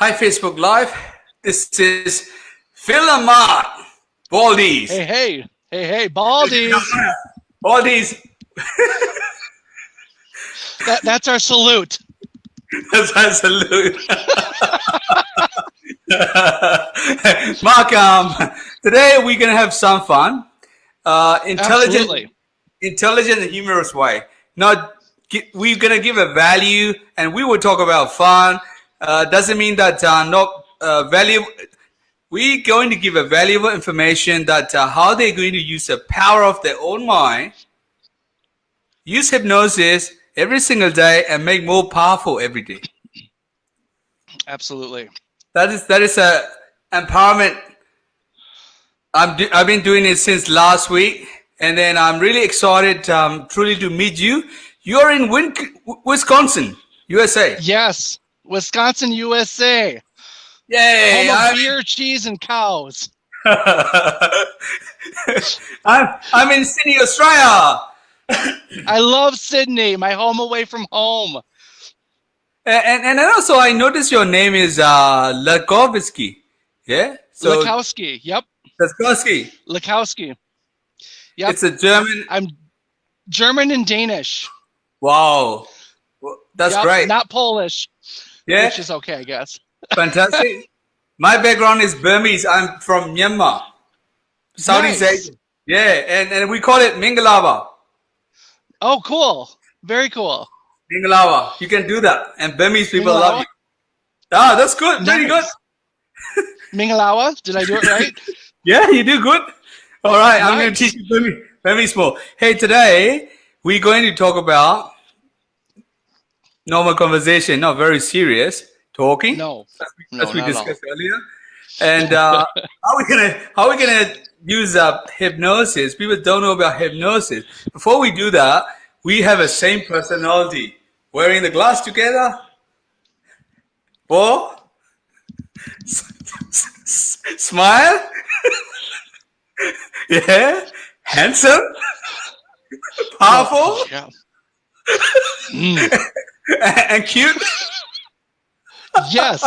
Hi, Facebook Live. This is Phil and Mark Baldies. Hey, Baldies. Baldies. That's our salute. That's our salute. Mark, today we're gonna have some fun. Intelligent and humorous way. We're gonna give a value, and we will talk about fun. Doesn't mean that not value. We're going to give a valuable information that how they're going to use the power of their own mind, use hypnosis every single day, and make more powerful every day. Absolutely. That is a empowerment. I've been doing it since last week, and then I'm really excited truly to meet you. You're in Wisconsin, USA. Yes, Wisconsin, USA. Yay! Home of beer, cheese, and cows. I'm in Sydney, Australia. I love Sydney, my home away from home. And also, I noticed your name is Lakovsky. Yeah? So, Lakowski, yep. Lakowski. Yep. It's a German. I'm German and Danish. Wow. Well, that's great. Not Polish. Yeah. Which is okay, I guess. Fantastic. My background is Burmese. I'm from Myanmar, Southeast Asia. Yeah, and we call it Mingalava. Oh, cool. Very cool. Mingalava. You can do that. And Burmese people love you. Ah, that's good. Very good. Mingalawa? Did I do it right? Yeah, you do good. All right, Nice. I'm going to teach you Burmese more. Hey, today we're going to talk about normal conversation, not very serious talking. As we discussed earlier. And how we gonna use hypnosis? People don't know about hypnosis. Before we do that, we have a same personality. Wearing the glass together. Or smile. Yeah. Handsome. Powerful. And cute. Yes.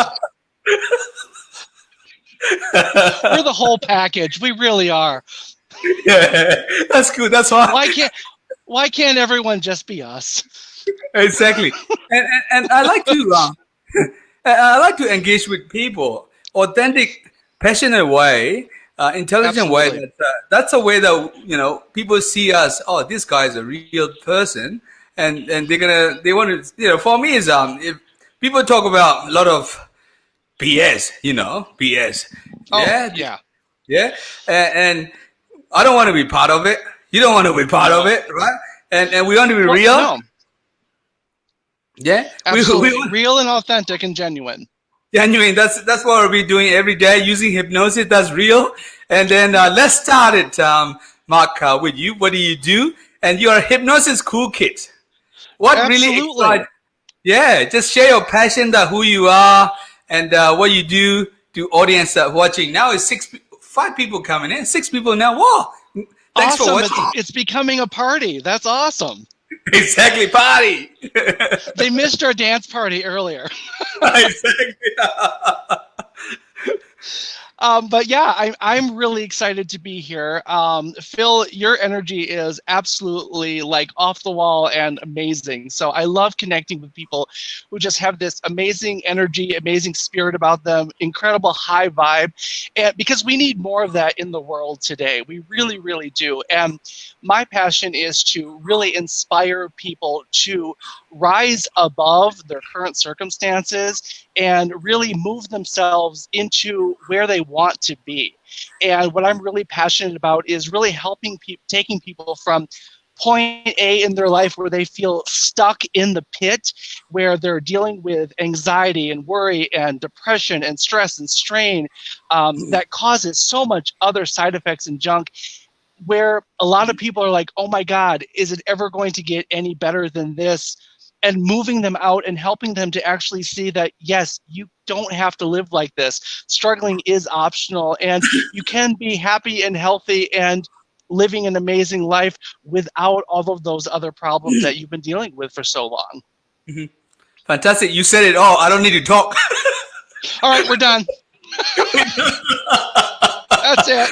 We're the whole package. We really are. Yeah, that's good. That's why. Why can't everyone just be us? Exactly. And I like to engage with people, authentic, passionate way, intelligent Absolutely. way. That's a way that people see us. Oh, this guy is a real person, and they want to. For me is if people talk about a lot of BS, BS. Yeah. And I don't want to be part of it. You don't want to be part of it, right? And we want to be real. No. Yeah, absolutely. Real and authentic and genuine. Genuine. That's what we'll be doing every day using hypnosis. That's real. And then let's start it, Mark, with you. What do you do? And you're a hypnosis cool kid. What really excites? Yeah, just share your passion, that who you are, and what you do to audience that watching. Now it's 5 people coming in, 6 people now. Whoa! Thanks for watching. It's becoming a party. That's awesome. Exactly, party. They missed our dance party earlier. Exactly. But yeah, I'm really excited to be here. Phil, your energy is absolutely like off the wall and amazing. So I love connecting with people who just have this amazing energy, amazing spirit about them, incredible high vibe. And because we need more of that in the world today. We really, really do. And my passion is to really inspire people to rise above their current circumstances and really move themselves into where they want to be. And what I'm really passionate about is really helping taking people from point A in their life where they feel stuck in the pit, where they're dealing with anxiety and worry and depression and stress and strain that causes so much other side effects and junk, where a lot of people are like, oh my God, is it ever going to get any better than this? And moving them out and helping them to actually see that, yes, you don't have to live like this. Struggling is optional, and you can be happy and healthy and living an amazing life without all of those other problems that you've been dealing with for so long. Mm-hmm. Fantastic. You said it all. I don't need to talk. All right, we're done. That's it.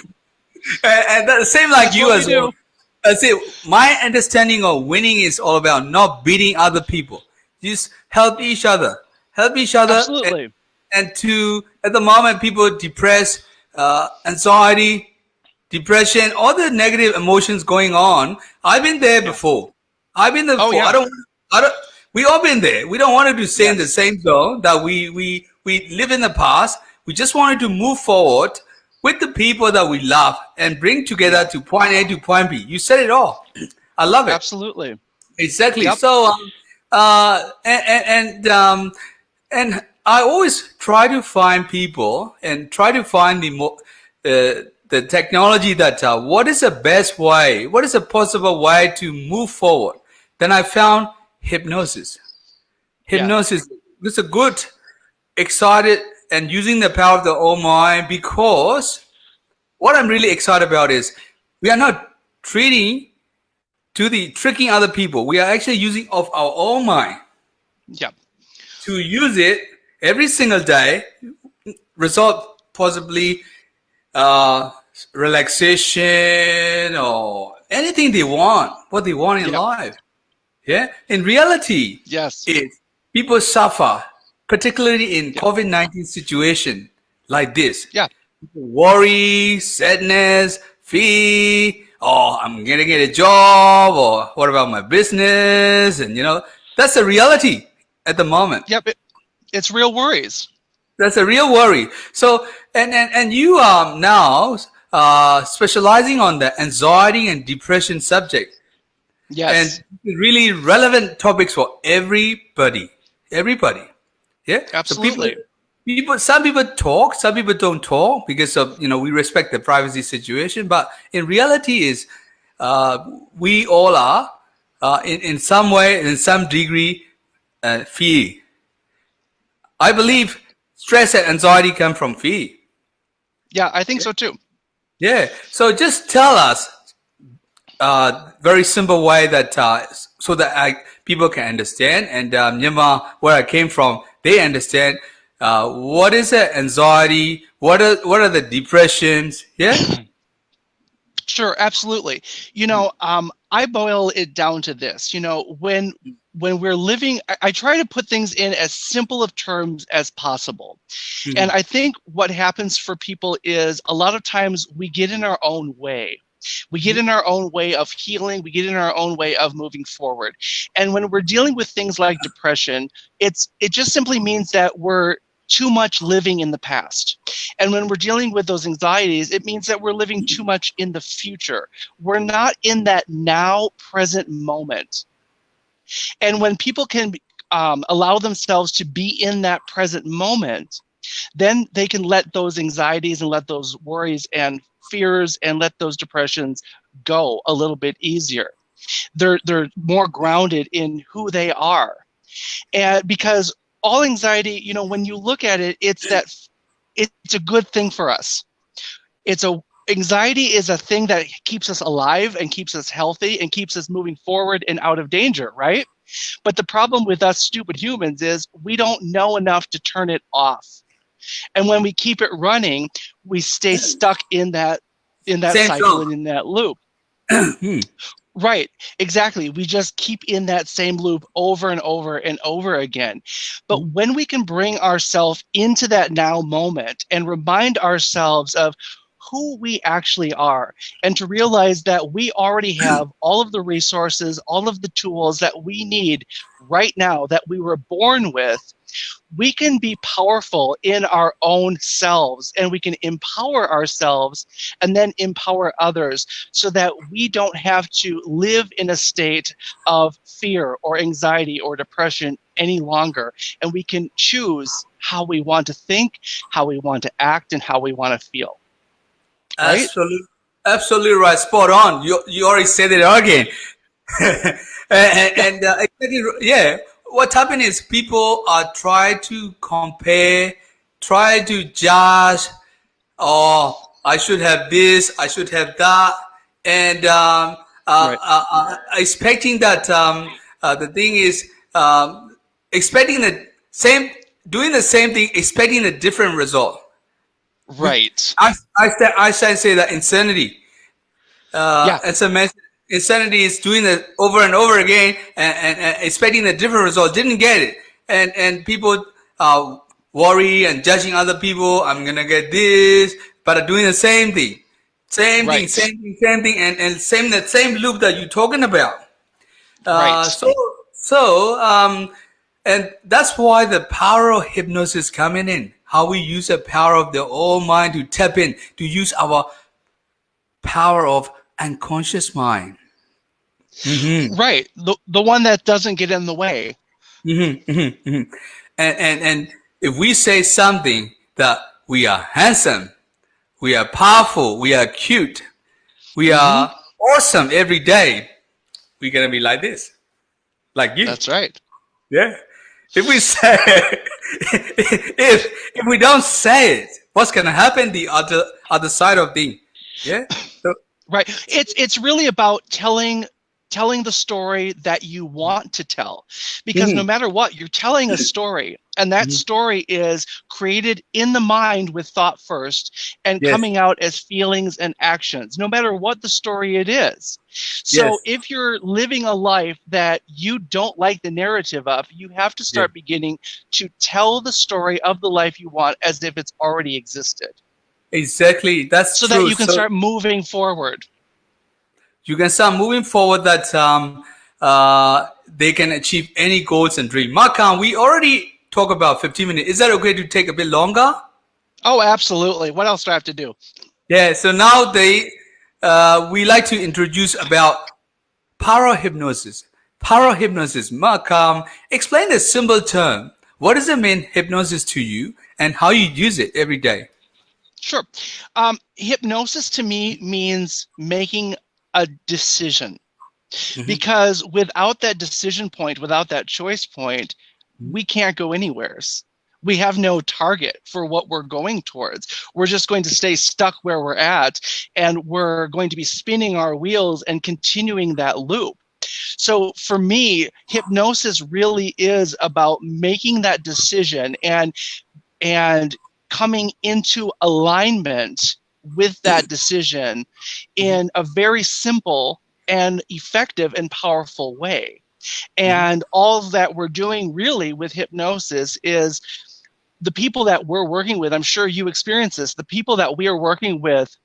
And the same like That's you what as we well. do. That's it. My understanding of winning is all about not beating other people. Just help each other. Help each other. Absolutely. And to, at the moment, people depressed, anxiety, depression, all the negative emotions going on. I've been there Yeah. before. I've been there Oh before. yeah. I don't, we all been there. We don't want to stay in the Yes. same zone that we live in the past. We just wanted to move forward with the people that we love and bring together Yeah. to point A to point B. You said it all. I love it. Absolutely. Exactly. Yep. So, and I always try to find people and try to find the technology that what is the best way, what is a possible way to move forward. Then I found hypnosis. Yeah. Hypnosis is a good, excited, and using the power of the own mind, because what I'm really excited about is we are not tricking other people. We are actually using of our own mind Yep. to use it every single day, result possibly uh, relaxation or anything they want, what they want in Yep. life. Yeah. In reality, Yes. people suffer, particularly in Yep. COVID-19 situation like this. Yeah. Worry, sadness, fear. Oh, I'm gonna get a job, or what about my business? And that's a reality at the moment. Yep. It's real worries. That's a real worry. So, and you are now specializing on the anxiety and depression subject, Yes. and really relevant topics for everybody. Everybody. Yeah. So Absolutely. some people talk, some people don't talk because of we respect the privacy situation. But in reality, is we all are in some way, in some degree, fear. I believe stress and anxiety come from fear. Yeah, I think so too. Yeah. So just tell us very simple way that so that people can understand, and Myanmar, where I came from, they understand what is the anxiety, what are the depressions. Yeah. Sure, absolutely. I boil it down to this. When we're living, I try to put things in as simple of terms as possible. And I think what happens for people is a lot of times we get in our own way. We get in our own way of healing. We get in our own way of moving forward. And when we're dealing with things like depression, it just simply means that we're too much living in the past. And when we're dealing with those anxieties, it means that we're living too much in the future. We're not in that now present moment. And when people can allow themselves to be in that present moment, then they can let those anxieties and let those worries and fears and let those depressions go a little bit easier. They're more grounded in who they are. And because all anxiety, when you look at it, it's a good thing for us. Anxiety is a thing that keeps us alive and keeps us healthy and keeps us moving forward and out of danger, right? But the problem with us stupid humans is we don't know enough to turn it off. And when we keep it running, we stay stuck in that cycle and in that loop. Right, exactly. We just keep in that same loop over and over and over again. But when we can bring ourselves into that now moment and remind ourselves of who we actually are, and to realize that we already have all of the resources, all of the tools that we need right now that we were born with, we can be powerful in our own selves, and we can empower ourselves and then empower others so that we don't have to live in a state of fear or anxiety or depression any longer. And we can choose how we want to think, how we want to act, and how we want to feel. Right? Absolutely right. Spot on. You already said it again. and yeah, what happened is people are try to compare, try to judge. Oh, I should have this, I should have that, and expecting that the thing is expecting the same doing the same thing, expecting a different result. Right. I say that insanity. As I mentioned, insanity is doing it over and over again and expecting a different result. Didn't get it, and people worry and judging other people. I'm gonna get this, but doing the same thing, same thing, and that same loop that you're talking about. And that's why the power of hypnosis coming in. How we use the power of the all mind to tap in, to use our power of unconscious mind. Right. The one that doesn't get in the way. And if we say something that we are handsome, we are powerful, we are cute, we are awesome every day, we're going to be like this. Like you. That's right. Yeah. If we say if we don't say it, what's going to happen the other side of thing? Yeah. So, right. It's really about telling the story that you want to tell, because no matter what, you're telling a story, and that story is created in the mind with thought first and coming out as feelings and actions, no matter what the story it is. So if you're living a life that you don't like the narrative of, you have to start beginning to tell the story of the life you want as if it's already existed. Exactly. That's so true. That you can start moving forward. You can start moving forward that they can achieve any goals and dream. Markham, we already talked about 15 minutes. Is that okay to take a bit longer? Oh, absolutely. What else do I have to do? Yeah, so now we like to introduce about parahypnosis. Parahypnosis. Markham, explain the simple term. What does it mean, hypnosis, to you, and how you use it every day? Sure. Hypnosis to me means making a decision, because without that decision point, without that choice point, we can't go anywhere. We have no target for what we're going towards. We're just going to stay stuck where we're at, and we're going to be spinning our wheels and continuing that loop. So for me, hypnosis really is about making that decision and coming into alignment with that decision in a very simple and effective and powerful way. And all that we're doing really with hypnosis is the people that we're working with, I'm sure you experience this, the people that we are working with,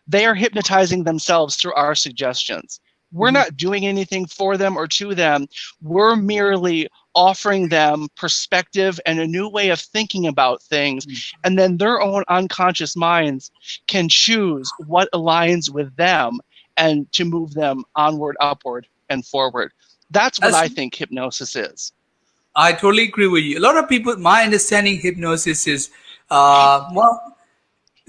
they are hypnotizing themselves through our suggestions. We're not doing anything for them or to them. We're merely offering them perspective and a new way of thinking about things. And then their own unconscious minds can choose what aligns with them and to move them onward, upward, and forward. That's what I think hypnosis is. I totally agree with you. A lot of people, my understanding hypnosis is,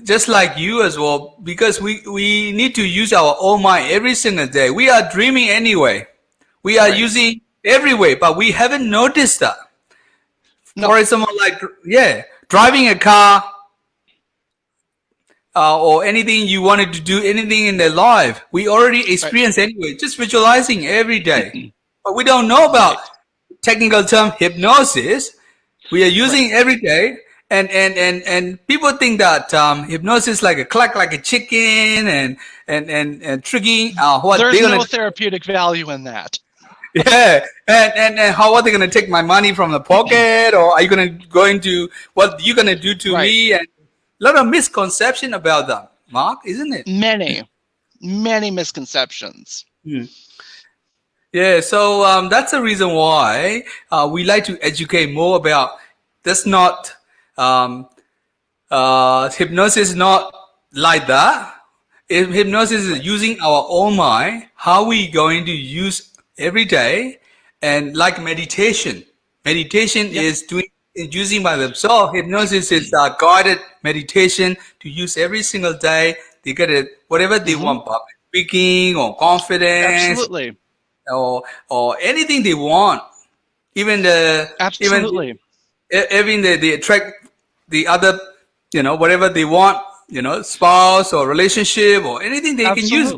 just like you as well, because we need to use our own mind every single day. We are dreaming anyway. We are using every way, but we haven't noticed that. For example, like, driving a car or anything you wanted to do, anything in their life, we already experience anyway, just visualizing every day. But we don't know about technical term hypnosis. We are using every day. And people think that hypnosis is like a cluck like a chicken and tricking what there's no therapeutic value in that. Yeah, and how are they going to take my money from the pocket, or are you going to go into what you're going to do to me? And a lot of misconception about that, Mark, isn't it? Many misconceptions. Yeah, so that's the reason why we like to educate more about. That's not. Hypnosis is not like that. Hypnosis is using our own mind, how we going to use every day, and like meditation. Meditation is using by themselves. Hypnosis is guided meditation to use every single day. They get it, whatever they want, public speaking or confidence, absolutely, or anything they want. Even even they attract the other, whatever they want, spouse or relationship or anything they can use.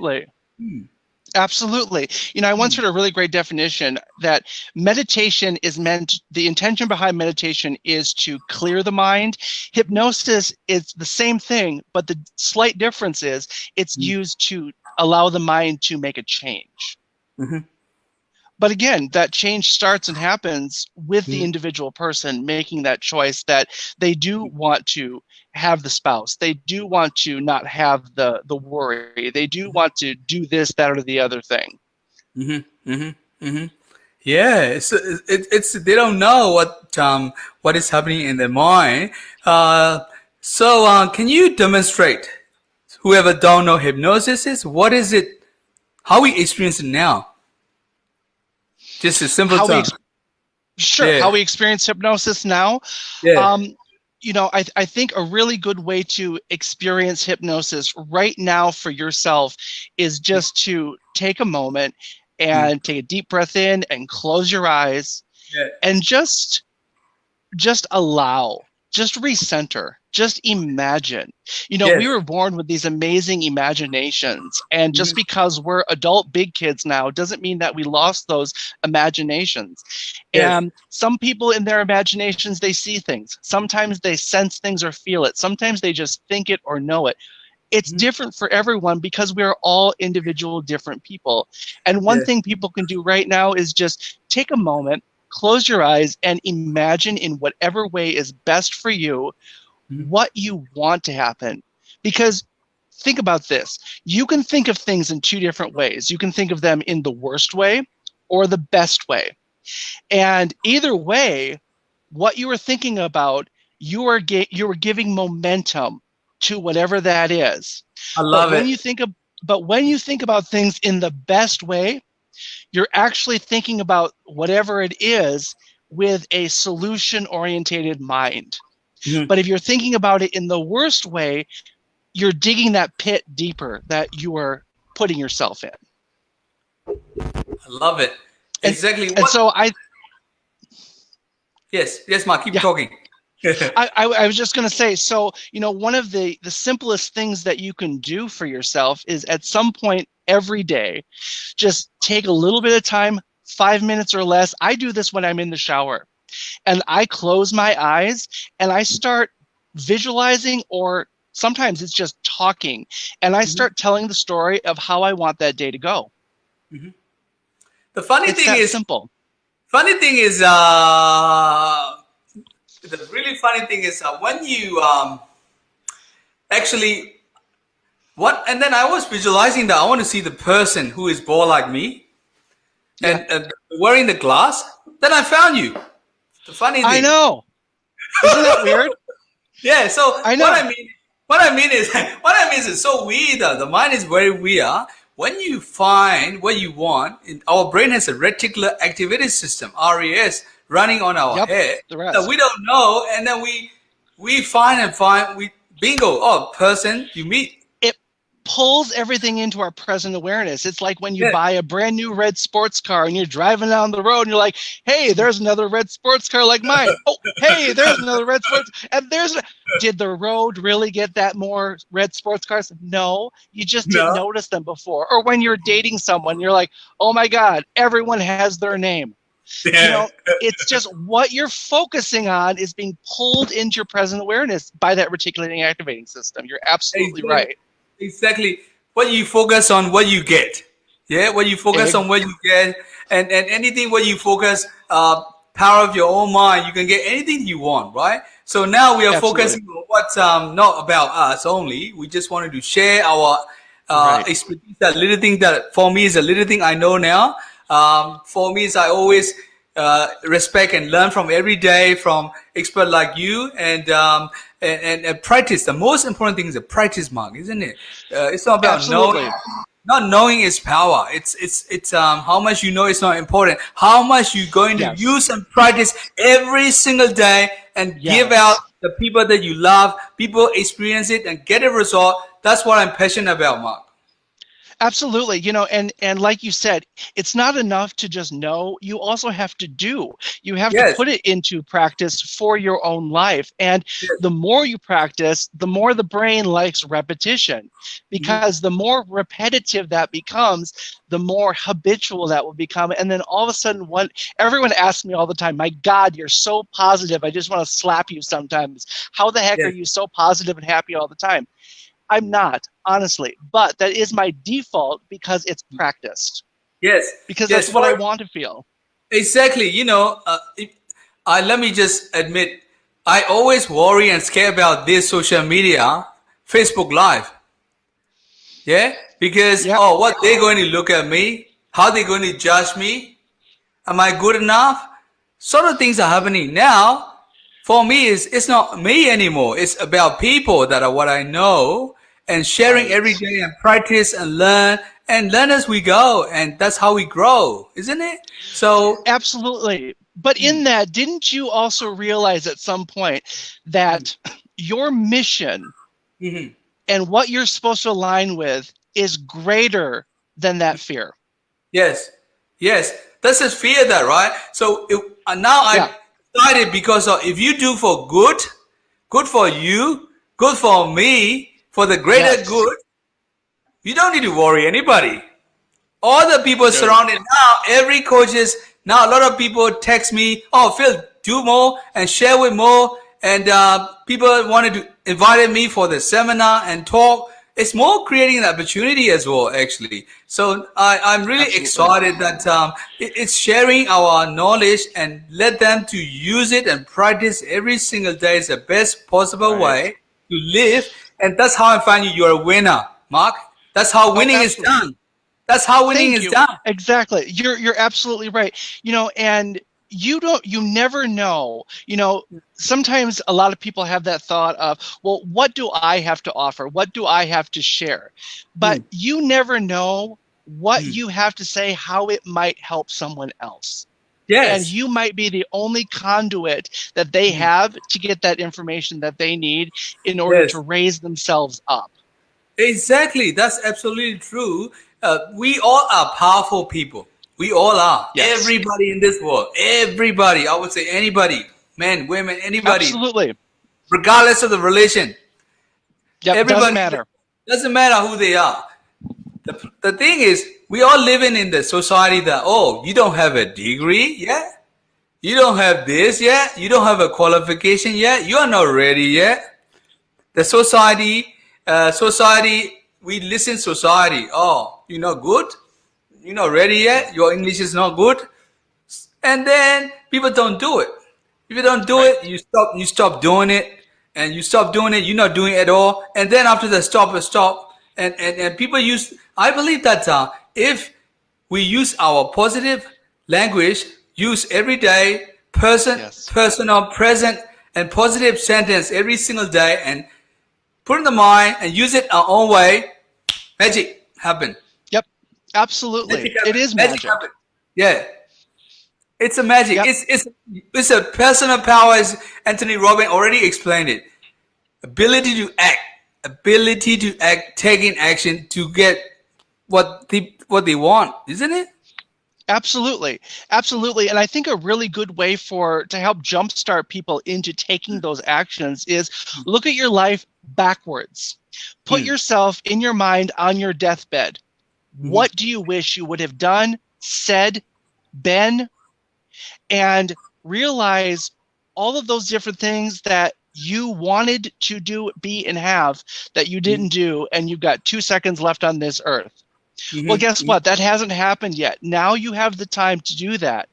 Absolutely. I once heard a really great definition that meditation is the intention behind meditation is to clear the mind. Hypnosis is the same thing, but the slight difference is it's used to allow the mind to make a change. Mm-hmm. But again, that change starts and happens with the individual person making that choice that they do want to have the spouse. They do want to not have the worry. They do want to do this, that, or the other thing. Mm-hmm. Mm-hmm. Mm-hmm. Yeah, it's they don't know what is happening in their mind. So can you demonstrate? Whoever don't know hypnosis is, what is it? How we experience it now? Just a simple term. How we experience hypnosis now. Yeah. I think a really good way to experience hypnosis right now for yourself is just to take a moment and take a deep breath in and close your eyes and just allow, just recenter, just imagine. We were born with these amazing imaginations, and just because we're adult big kids now doesn't mean that we lost those imaginations. And some people in their imaginations, they see things. Sometimes they sense things or feel it. Sometimes they just think it or know it. It's different for everyone because we're all individual different people. And one thing people can do right now is just take a moment, close your eyes, and imagine in whatever way is best for you what you want to happen. Because think about this. You can think of things in two different ways. You can think of them in the worst way or the best way. And either way, what you are thinking about, you are giving momentum to whatever that is. I love it. But when you think about things in the best way, you're actually thinking about whatever it is with a solution-orientated mind. Mm-hmm. But if you're thinking about it in the worst way, you're digging that pit deeper that you are putting yourself in. I love it. Exactly. And so Yes, Mark, keep talking. I was just going to say, so, one of the simplest things that you can do for yourself is at some point every day, just take a little bit of time, 5 minutes or less. I do this when I'm in the shower, and I close my eyes and I start visualizing, or sometimes it's just talking, and I start telling the story of how I want that day to go. Mm-hmm. The funny thing is simple. Funny thing is, the really funny thing is when you actually and then I was visualizing that I want to see the person who is bald like me and wearing the glass. Then I found you. The funny thing. I know. Isn't that weird? Yeah. So I know. what I mean is it's so weird. The mind is very weird. When you find what you want, our brain has a reticular activity system, RAS, running on our head that we don't know, and then we find bingo, person you meet. It pulls everything into our present awareness. It's like when you buy a brand new red sports car and you're driving down the road and you're like, hey, there's another red sports car like mine. Oh, hey, there's another red sports. And did the road really get that more red sports cars? No, you just didn't notice them before. Or when you're dating someone, you're like, oh my God, everyone has their name. Yeah. It's just what you're focusing on is being pulled into your present awareness by that reticulating activating system. You're absolutely right. Exactly. What you focus on, what you get. Yeah, what you focus on, what you get, and anything what you focus, power of your own mind, you can get anything you want, right? So now we are focusing on what's not about us only. We just wanted to share our expertise. That little thing that for me is a little thing I know now. For me, is I always respect and learn from every day from expert like you, and practice. The most important thing is the practice, Mark, isn't it? It's not about knowing. Not knowing is power. It's how much you know is not important. How much you're going to use and practice every single day and give out the people that you love. People experience it and get a result. That's what I'm passionate about, Mark. Absolutely. And like you said, it's not enough to just know. You also have to do. You have to Yes. put it into practice for your own life. And Yes. the more you practice, the more the brain likes repetition. Mhm. Because the more repetitive that becomes, the more habitual that will become. And then all of a sudden, everyone asks me all the time, my God, you're so positive. I just want to slap you sometimes. How the heck are Yes. you so positive and happy all the time? I'm not, honestly, but that is my default because it's practiced, Yes. because that's Yes. what I want to feel. Exactly. Let me just admit, I always worry and scare about this social media, Facebook Live. Yeah, because Yep, oh, what they're going to look at me, how they're going to judge me, am I good enough? Sort of things are happening now. For me, it's not me anymore. It's about people that are what I know and sharing every right. day and practice and learn as we go, and that's how we grow, isn't it? So, Absolutely. But in that, didn't you also realize at some point that your mission mhm. and what you're supposed to align with is greater than that fear? Yes, yes, that's a fear that, right? So now Yeah. I've decided because of, if you do for good, good for you, good for me, for the greater Yes. good, you don't need to worry anybody. All the people No. surrounding now, every coaches now, a lot of people text me, oh Phil, do more and share with more, and people wanted to invited me for the seminar and talk. It's more creating an opportunity as well, actually. So I'm really Absolutely. excited that it's sharing our knowledge and let them to use it and practice every single day is the best possible Right. way to live, and that's how I find you're a winner, Mark. That's how Oh, winning is absolutely. done. That's how winning Thank is you. done. Exactly. You're absolutely right. And you never know. Sometimes a lot of people have that thought of, well, what do I have to offer? What do I have to share? But Hmm. you never know what Hmm. you have to say, how it might help someone else. And Yes. you might be the only conduit that they Hmm. have to get that information that they need in order to Yes. raise themselves up. Exactly. That's absolutely true. We all are powerful people. We all are. Yes. Everybody in this world. Everybody. I would say anybody. Men, women, anybody. Absolutely. Regardless of the relation. Yep. Doesn't Everybody. matter. Doesn't matter who they are. The thing is, we all living in the society that, oh, you don't have a degree yet? You don't have this yet? You don't have a qualification yet? You are not ready yet? The society, we listen society. Oh, you're not good? You're not ready yet? Your English is not good? And then people don't do it. If you don't do Right. it, you stop doing it, and you stop doing it, you're not doing it at all. And then after the stop, and people use, I believe that if we use our positive language, use every day, Yes. personal, present, and positive sentence every single day, and put in the mind and use it our own way, magic happen. Yep. Absolutely. Magic It happen. is Magic magic. happen. Yeah. It's a magic. Yep. It's a personal power, as Anthony Robbins already explained it. Ability to act, taking action to get what they want, isn't it? Absolutely. Absolutely. And I think a really good way to help jumpstart people into taking those actions is look at your life backwards. Put Hmm. yourself in your mind on your deathbed. Mhm. What do you wish you would have done, said, been, and realize all of those different things that you wanted to do, be, and have that you Mhm. didn't do, and you've got 2 seconds left on this earth. Well, Mhm. guess what? That hasn't happened yet. Now you have the time to do that.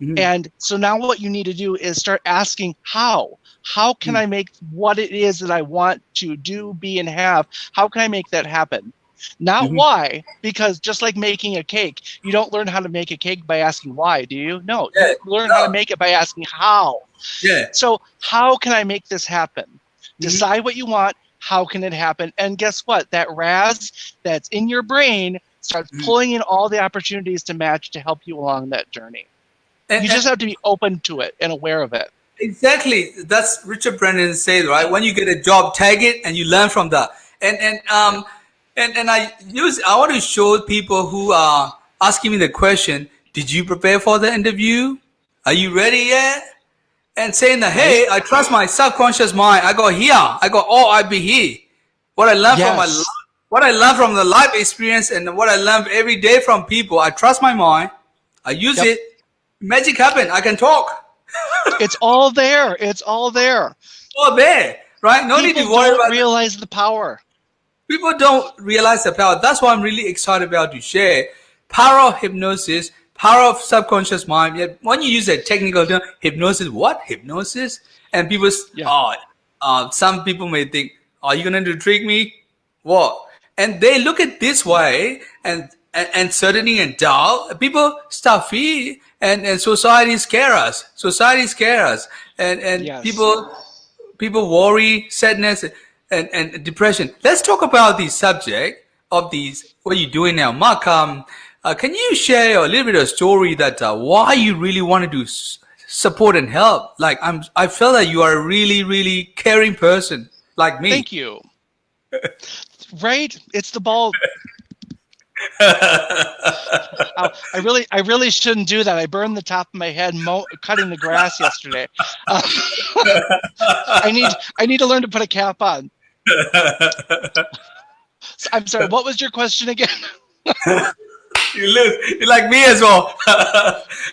Mhm. And so now what you need to do is start asking how. How can Mhm. I make what it is that I want to do, be, and have? How can I make that happen? Not Mhm. why, because just like making a cake, you don't learn how to make a cake by asking why, do you? No, Yeah. you learn how to No. make it by asking how. Yeah. So, how can I make this happen? Mhm. Decide what you want. How can it happen? And guess what? That RAS that's in your brain starts Mhm. pulling in all the opportunities to match to help you along that journey. And, You and just have to be open to it and aware of it. exactly, that's Richard Brennan says, right? When you get a job, tag it and you learn from that. And Yeah. And I want to show people who are asking me the question, did you prepare for the interview? Are you ready yet? And saying that, hey, I trust my subconscious mind. I go here. I go, oh, I be here. What I learned from what I learned from the life experience and what I learned every day from people. I trust my mind. I use it. Magic happen. I can talk. It's all there. It's all there. All there, right? No need to worry about. People don't realize the power. People don't realize the power. That's why I'm really excited about to share power of hypnosis, power of subconscious mind. Yet when you use a technical term, hypnosis, what hypnosis? And people, some people may think, are you going to trick me? What? And they look at this way, and certainty and doubt. People start fear, and society scare us. Society scare us, and people worry, sadness, and depression. Let's talk about the subject of these. What you're doing now, Mark. Can you share a little bit of story that why you really want to do support and help? Like I feel that you are a really, really caring person like me. Thank you. Right? It's the ball. I really shouldn't do that. I burned the top of my head cutting the grass yesterday. I need to learn to put a cap on. I'm sorry. What was your question again? You're like me as well.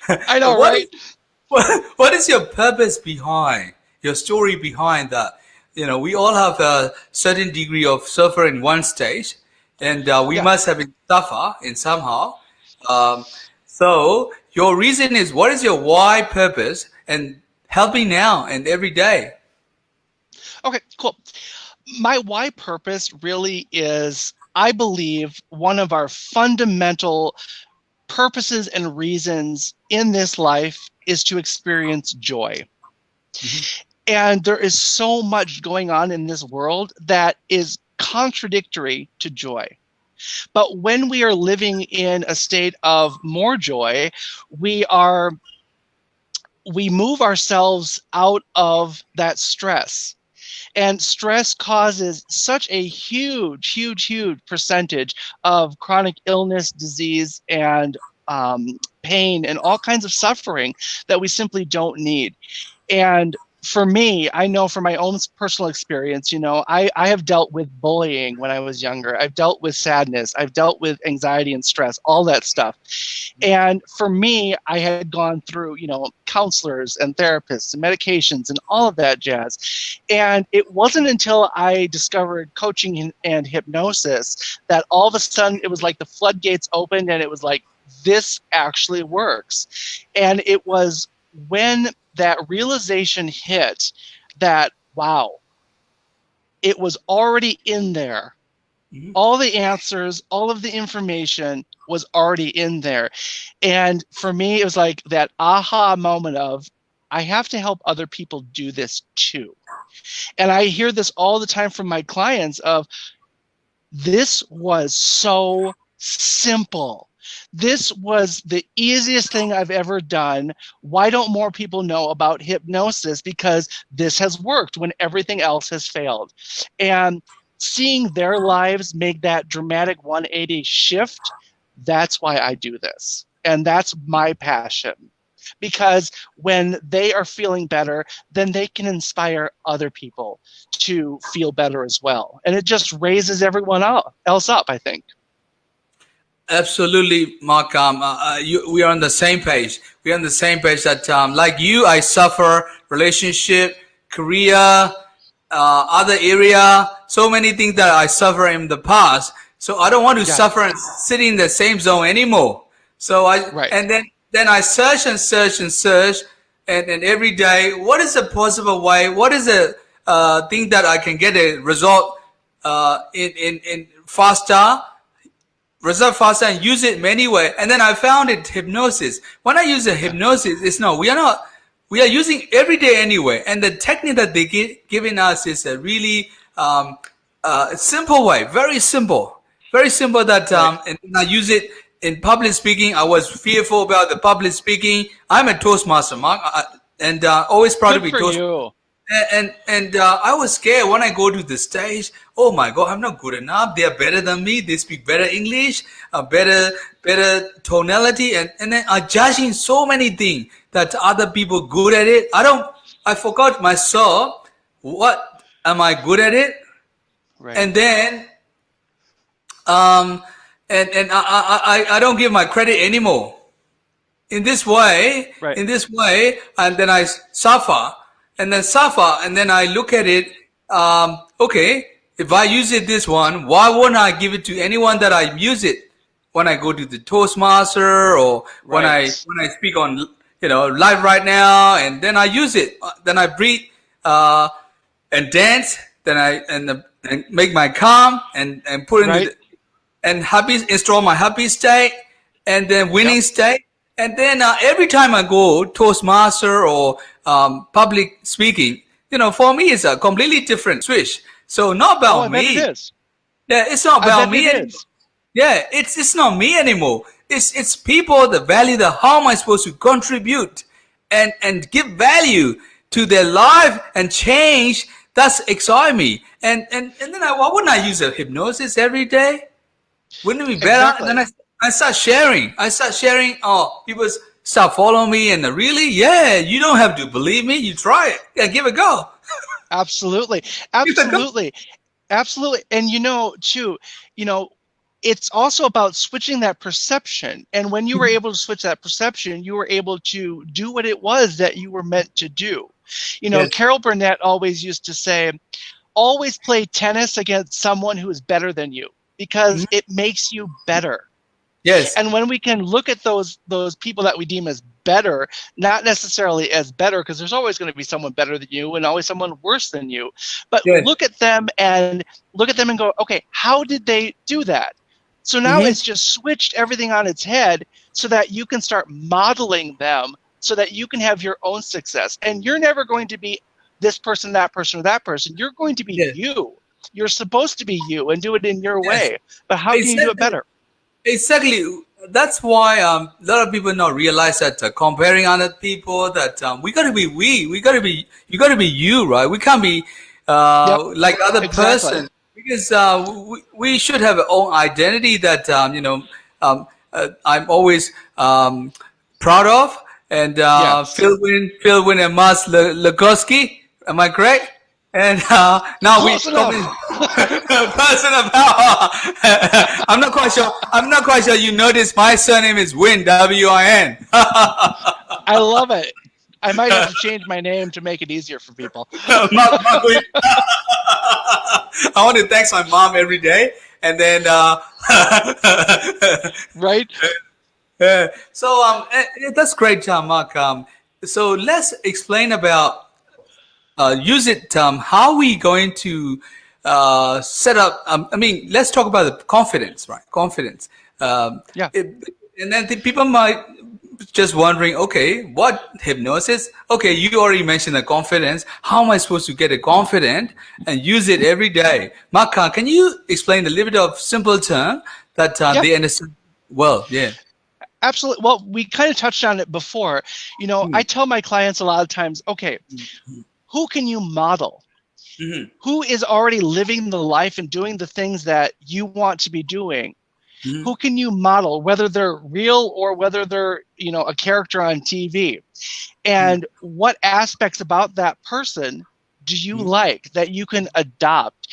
I know, right? What is your purpose behind your story behind that? You know, we all have a certain degree of suffer in one stage, and we must have been suffer in somehow. So your reason is, what is your why purpose and helping now and every day? Okay, cool. My why purpose really is, I believe, one of our fundamental purposes and reasons in this life is to experience joy. Mm-hmm. And there is so much going on in this world that is contradictory to joy. But when we are living in a state of more joy, we move ourselves out of that stress. And stress causes such a huge, huge, huge percentage of chronic illness, disease, and pain, and all kinds of suffering that we simply don't need. And for me, I know from my own personal experience, you know, I have dealt with bullying when I was younger. I've dealt with sadness. I've dealt with anxiety and stress, all that stuff. And for me, I had gone through, you know, counselors and therapists and medications and all of that jazz. And it wasn't until I discovered coaching and hypnosis that all of a sudden it was like the floodgates opened, and it was like, this actually works. And it was when that realization hit that, wow, it was already in there. Mm-hmm. All the answers, all of the information was already in there. And for me, it was like that aha moment of, I have to help other people do this too. And I hear this all the time from my clients of, this was so simple. This was the easiest thing I've ever done. Why don't more people know about hypnosis? Because this has worked when everything else has failed. And seeing their lives make that dramatic 180 shift, that's why I do this. And that's my passion. Because when they are feeling better, then they can inspire other people to feel better as well. And it just raises everyone else up, I think. Absolutely, Mark. We are on the same page. We are on the same page that, like you, I suffer relationship, career, other area, so many things that I suffer in the past. So I don't want to suffer and sit in the same zone anymore. So and then I search and search and search, and every day, what is a possible way? What is a thing that I can get a result in faster? Result faster and use it many ways. And then I found it hypnosis. When I use a hypnosis, we are using every day anyway. And the technique that they giving us is a really simple way, very simple that, and I use it in public speaking. I was fearful about the public speaking. I'm a Toastmaster, Mark, and always proud to be Toastmaster. And I was scared when I go to the stage. Oh my God, I'm not good enough. They are better than me. They speak better English, better tonality, and then are judging so many things that other people good at it. I forgot myself. What am I good at it? Right. And then um, I don't give my credit anymore. In this way, Right. and then I suffer, and then I look at it. Okay, if I use it this one, why won't I give it to anyone that I use it when I go to the Toastmaster or when I speak on live right now, and then I use it. Then I breathe and dance. Then and make my calm and put in Right. and happy install my happy state and then winning Yep. state. And then every time I go Toastmaster or public speaking, for me it's a completely different switch. So not Oh, about I bet me. it is. Yeah, it's not I about bet me it anymore. is. Yeah, it's not me anymore. It's people that value the how am I supposed to contribute and give value to their life and change. That's excite me. And then why wouldn't I use a hypnosis every day? Wouldn't it be better? And Exactly. then I start sharing. Oh, people start following me, and really, yeah, you don't have to believe me. You try it. Yeah, give it a go. Absolutely. Give it a go. Absolutely. Absolutely. And too, it's also about switching that perception. And when you were able to switch that perception, you were able to do what it was that you were meant to do. Yes. Carol Burnett always used to say, always play tennis against someone who is better than you because it makes you better. Yes. And when we can look at those people that we deem as better, not necessarily as better, because there's always going to be someone better than you and always someone worse than you, but Yes. look at them and go, okay, how did they do that? So now it's just switched everything on its head so that you can start modeling them so that you can have your own success. And you're never going to be this person, that person, or that person. You're going to be Yes. you. You're supposed to be you and do it in your Yes. way. But how can you do it better? Exactly. That's why a lot of people not realize that comparing other people that we gotta be you gotta be you, right? We can't be like other Exactly. person because we should have our own identity that I'm always proud of. And Yes. Phil Wynn and Mas Lagosky, am I correct? And now we Close enough. personal power. I'm not quite sure. You noticed my surname is Win, W-I-N. I love it. I might have to change my name to make it easier for people. I want to thank my mom every day, and then Right? so that's great, Mark. So let's explain about use it. How we going to set up? I mean, let's talk about the confidence, right? Confidence. Yeah. And then people might just wondering, okay, what hypnosis? Okay, you already mentioned the confidence. How am I supposed to get a confident and use it every day? Mark, can you explain a little bit of simple term that they understand well? Yeah. Absolutely. Well, we kind of touched on it before. I tell my clients a lot of times, okay, who can you model? Who is already living the life and doing the things that you want to be doing? Who can you model, whether they're real or whether they're, a character on TV? And what aspects about that person do you like that you can adopt?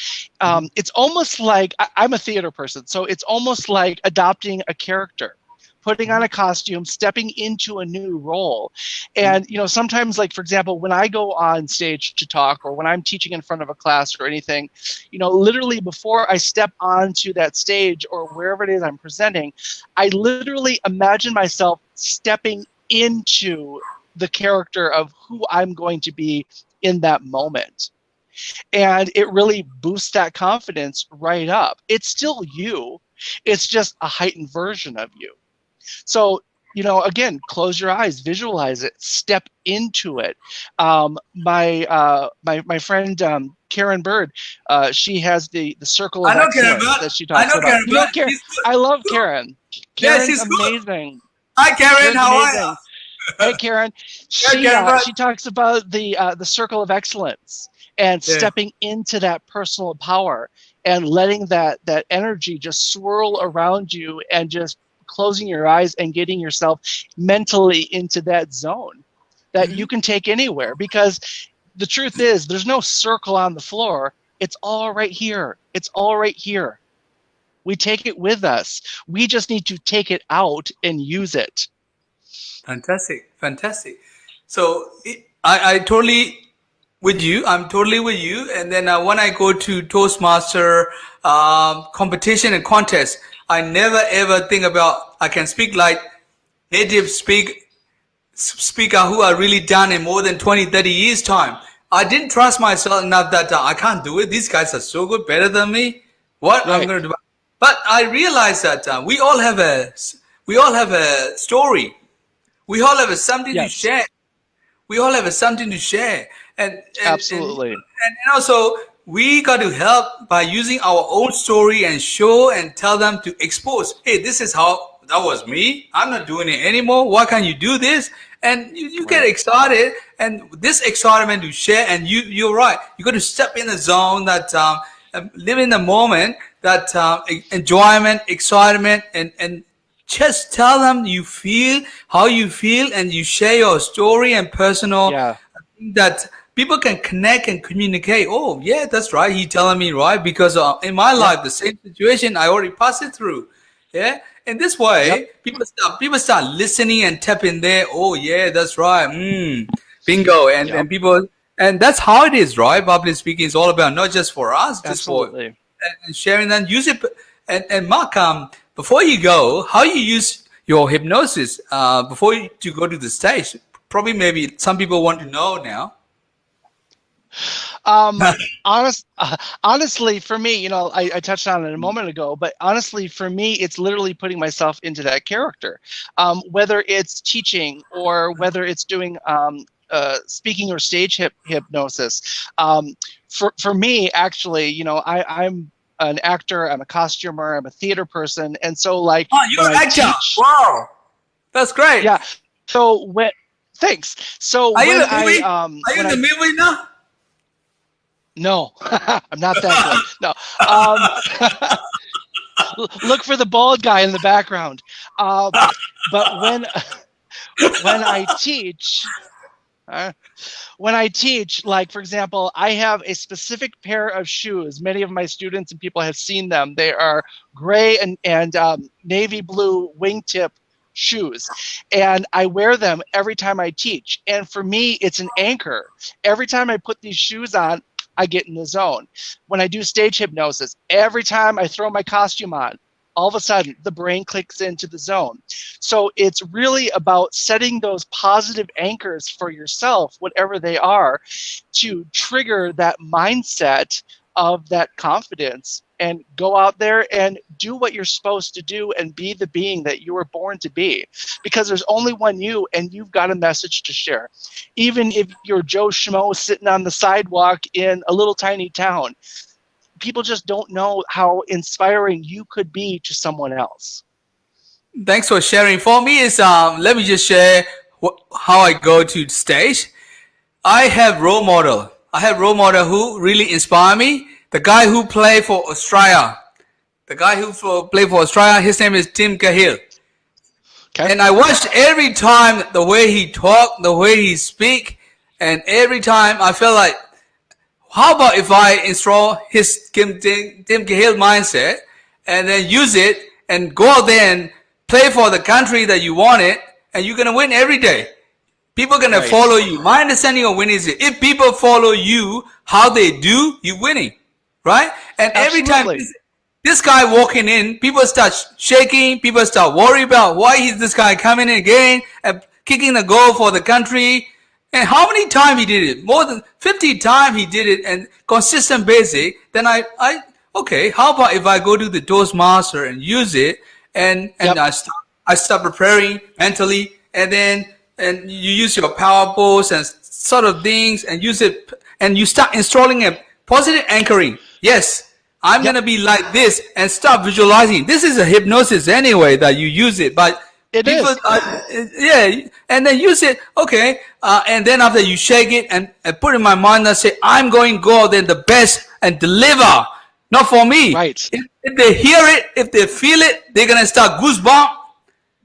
It's almost like, I'm a theater person, so it's almost like adopting a character, putting on a costume, stepping into a new role. And, sometimes, like, for example, when I go on stage to talk or when I'm teaching in front of a class or anything, literally before I step onto that stage or wherever it is I'm presenting, I literally imagine myself stepping into the character of who I'm going to be in that moment. And it really boosts that confidence right up. It's still you. It's just a heightened version of you. So, again, close your eyes, visualize it, step into it. My friend Karen Bird, she has the circle of excellence that she talks about. Karen Bird. I love Karen. Karen's amazing. Hi, Karen. How are you? Hey, Karen. Yeah, Karen, right. She talks about the circle of excellence and stepping into that personal power and letting that energy just swirl around you and just closing your eyes and getting yourself mentally into that zone that you can take anywhere. Because the truth is, there's no circle on the floor. It's all right here. It's all right here. We take it with us. We just need to take it out and use it. Fantastic, fantastic. So I totally with you. I'm totally with you. And then when I go to Toastmaster competition and contest, I never ever think about I can speak like native speaker who are really done in more than 20, 30 years time. I didn't trust myself enough that I can't do it. These guys are so good, better than me. What I'm going to do? But I realized that we all have a story. We all have something to share. We all have something to share, and absolutely. And also we got to help by using our own story and show and tell them to expose. Hey, this is how that was me. I'm not doing it anymore. Why can't you do this? And you get excited, and this excitement to share. And you're right. You got to step in the zone that live in the moment. That enjoyment, excitement, and just tell them you feel how you feel, and you share your story and personal that people can connect and communicate. Oh yeah, that's right. He telling me right because in my life the same situation I already passed it through. Yeah, in this way people start listening and tapping there. Oh yeah, that's right. Bingo, and people, and that's how it is, right? Public speaking is all about not just for us, just for and sharing and use it. And Mark, before you go, how you use your hypnosis before you go to the stage? Probably, maybe some people want to know now. Honestly, for me, I touched on it a moment ago, but honestly, for me, it's literally putting myself into that character. Whether it's teaching or whether it's doing speaking or stage hypnosis. For me, actually, I'm an actor, I'm a costumer, I'm a theater person, and so like you're an actor. Wow, that's great. Yeah. So thanks. So are you in the movie now? No, I'm not that good. No. Look for the bald guy in the background. But when I teach. When I teach, like, for example, I have a specific pair of shoes. Many of my students and people have seen them. They are gray and navy blue wingtip shoes. And I wear them every time I teach. And for me, it's an anchor. Every time I put these shoes on, I get in the zone. When I do stage hypnosis, every time I throw my costume on, all of a sudden the brain clicks into the zone. So it's really about setting those positive anchors for yourself, whatever they are, to trigger that mindset of that confidence and go out there and do what you're supposed to do and be the being that you were born to be. Because there's only one you, and you've got a message to share. Even if you're Joe Schmo sitting on the sidewalk in a little tiny town, people just don't know how inspiring you could be to someone else. Thanks for sharing. For me, is let me just share how I go to stage. I have role model. Who really inspire me. The guy who played for Australia. His name is Tim Cahill. Okay. And I watched every time the way he talk, the way he speak, and every time I felt like, how about if I install his Tim Cahill mindset and then use it and go out there and play for the country that you want it, and you're going to win every day. People are going to follow you. My understanding of winning is if people follow you, how they do, you're winning, right? And every time this guy walking in, people start shaking, people start worried about why is this guy coming in again and kicking the goal for the country. And how many times he did it? More than 50 times he did it, and consistent basic. Then okay, how about if I go to the Toastmaster and use it, and I start preparing mentally, and you use your power pose and sort of things and use it, and you start installing a positive anchoring. Yes, I'm gonna be like this, and start visualizing. This is a hypnosis anyway that you use it, but It People, is. yeah, and then you say, okay, and then after you shake it and put in my mind and say, I'm going to go then the best and deliver. Not for me. Right. If they hear it, if they feel it, they're gonna start goosebump.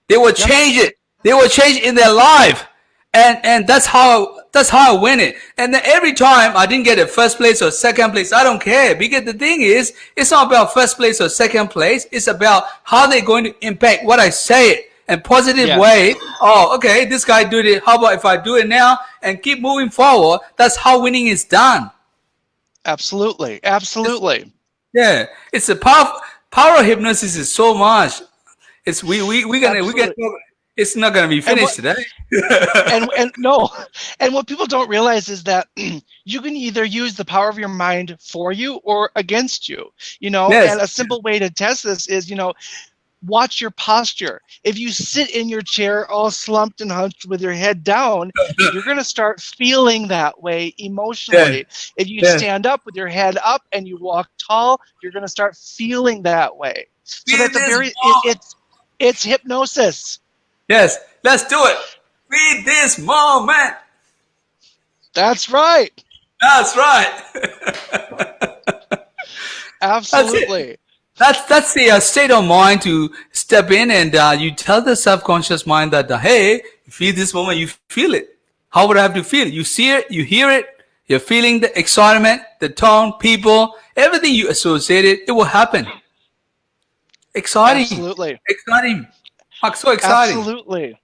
They will change it. They will change in their life, and that's how I win it. And then every time I didn't get a first place or second place, I don't care, because the thing is, it's not about first place or second place. It's about how they're going to impact what I say it in positive way. Oh, okay, this guy did it. How about if I do it now and keep moving forward? That's how winning is done. Absolutely. Absolutely. Yeah, it's a power of hypnosis is so much. It's we gonna it's not gonna be finished today. and no, and what people don't realize is that you can either use the power of your mind for you or against you. You know, and a simple way to test this is, you know, watch your posture. If you sit in your chair all slumped and hunched with your head down, you're going to start feeling that way emotionally. If you stand up with your head up and you walk tall, you're going to start feeling that way. So that's it's hypnosis. Yes, let's do it. Read this moment. That's right. That's right. Absolutely. That's the state of mind to step in, and you tell the subconscious mind that, hey, you feel this moment, you feel it. How would I have to feel it? You see it, you hear it, you're feeling the excitement, the tone, people, everything you associate it, it will happen. Exciting. Absolutely. Exciting. So exciting. Absolutely.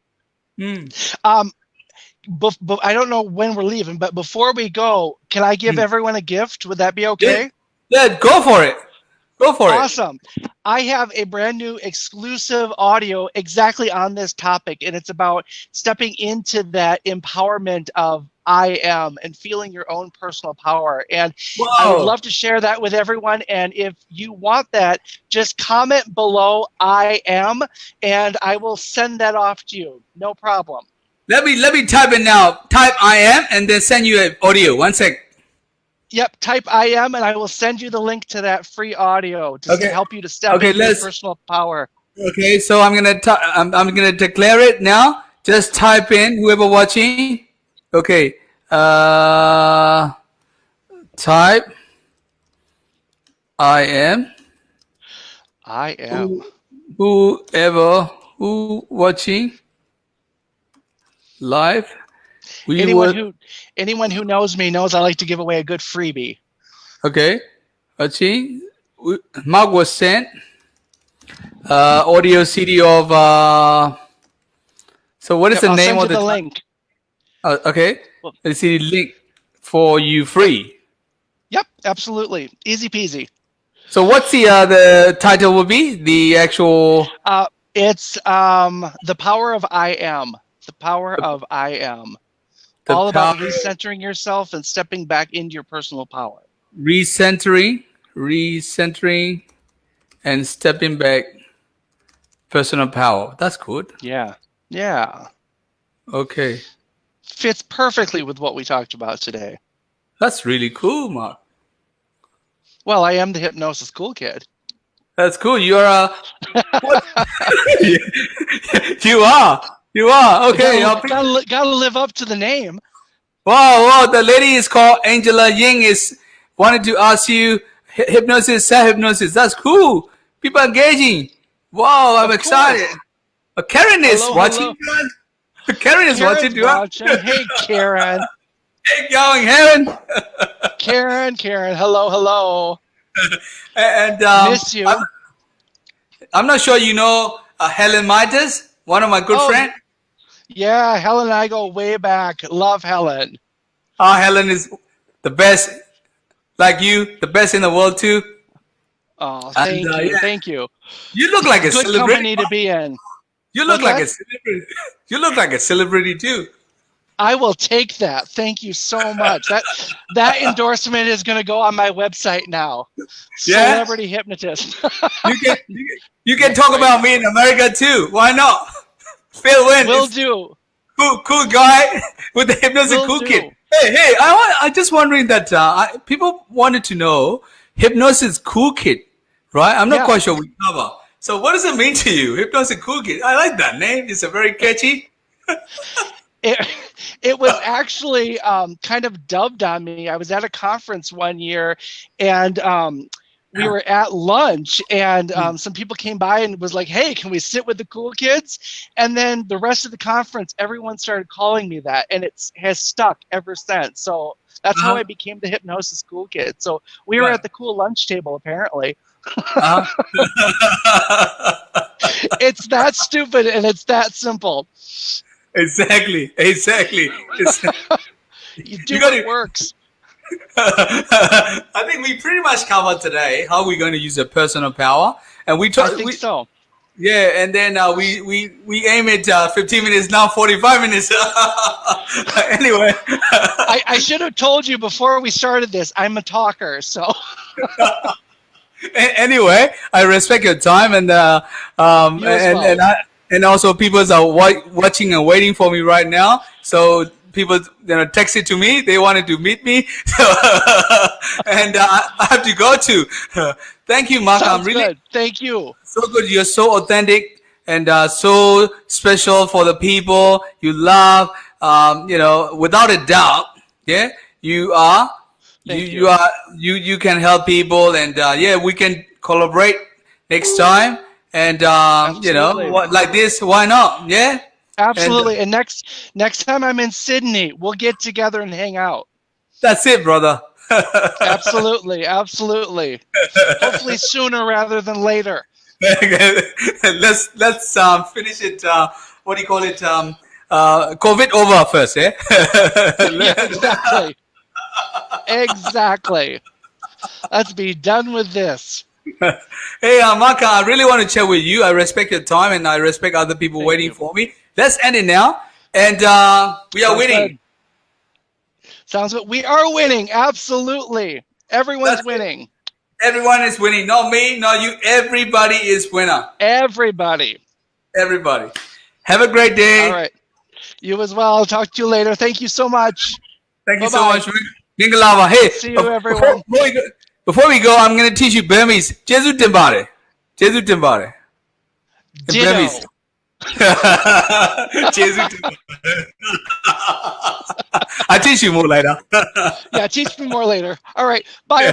But I don't know when we're leaving, but before we go, can I give everyone a gift? Would that be okay? Yeah, go for it. Go for it. Awesome. I have a brand new exclusive audio exactly on this topic, and it's about stepping into that empowerment of I am and feeling your own personal power. And I would love to share that with everyone. And if you want that, just comment below I am, and I will send that off to you. No problem. Let me type it now. Type I am and then send you an audio. 1 sec. Yep, type I am, and I will send you the link to that free audio to help you to step into your personal power. Okay, so I'm gonna declare it now. Just type in, whoever watching. Okay, type I am. I am. Who watching live. Anyone who knows me knows I like to give away a good freebie. Okay. Watching. Mark was sent audio CD of so what is the name of the link? Okay. The CD link for you free. Yep, absolutely. Easy peasy. So what's the title will be? The actual it's The Power of I Am. The Power of I Am. All about recentering yourself and stepping back into your personal power. Recentering, and stepping back, personal power. That's good. Yeah. Okay. Fits perfectly with what we talked about today. That's really cool, Mark. Well, I am the Hypnosis Cool Kid. That's cool. You are You are. Okay. Gotta live up to the name. Wow. The lady is called Angela Ying is wanted to ask you hypnosis, self-hypnosis. That's cool. People engaging. Wow, I'm excited. Karen is watching. Karen is watching. Hey, Karen. Hey, going, Karen. Karen. Hello. And miss you. I'm not sure you know Helen Mitas, one of my good friends. Yeah, Helen and I go way back. Love Helen. Helen is the best. Like you, the best in the world too. Oh, thank you. You look like a good celebrity. Company to be in. You look like a celebrity. You look like a celebrity too. I will take that. Thank you so much. That endorsement is going to go on my website now. Yeah? Celebrity hypnotist. you can talk about me in America too. Why not? Phil Wynn. Will do. Cool guy with the hypnosis cool kid. Hey! I just wondering that people wanted to know hypnosis cool kid, right? I'm not quite sure we cover. So what does it mean to you? Hypnosis Cool Kid. I like that name. It's a very catchy. It, it was actually kind of dubbed on me. I was at a conference one year, and we were at lunch, and some people came by and was like, "Hey, can we sit with the cool kids?" And then the rest of the conference, everyone started calling me that, and it has stuck ever since. So that's how I became the Hypnosis Cool Kid. So we were at the cool lunch table, apparently. It's that stupid, and it's that simple. Exactly. You do what works. I think we pretty much covered today how we're going to use the personal power, and we talked. I think so. Yeah, and then we aim at 15 minutes now, 45 minutes. Anyway, I should have told you before we started this. I'm a talker, so. Anyway, I respect your time, and and also people are watching and waiting for me right now. So people texted to me, they wanted to meet me, and I have to go to. Thank you, Mark. Sounds I'm really good. Thank you. So good. You're so authentic and so special for the people you love. Without a doubt, yeah, you are. You can help people, and we can collaborate next time, and like this, why not? Yeah, absolutely. And next time I'm in Sydney, we'll get together and hang out. That's it, brother. Absolutely. Hopefully sooner rather than later. let's finish it. What do you call it? COVID over first, eh? Yeah, exactly. Let's be done with this. Hey, Mark, I really want to chat with you. I respect your time, and I respect other people waiting for me. Let's end it now, and we are winning. Good. Sounds good. We are winning. Absolutely. Everyone's winning. Everyone is winning. Not me, not you. Everybody is winner. Everybody. Have a great day. All right. You as well. I'll talk to you later. Thank you so much. Thank you so much. Mingalava. Hey, see you, everyone. Before we go, I'm going to teach you Burmese. Jesu Timbare. Jesu Timbare. Burmese. Jesu Timbare. I'll teach you more later. Yeah, teach me more later. All right. Bye.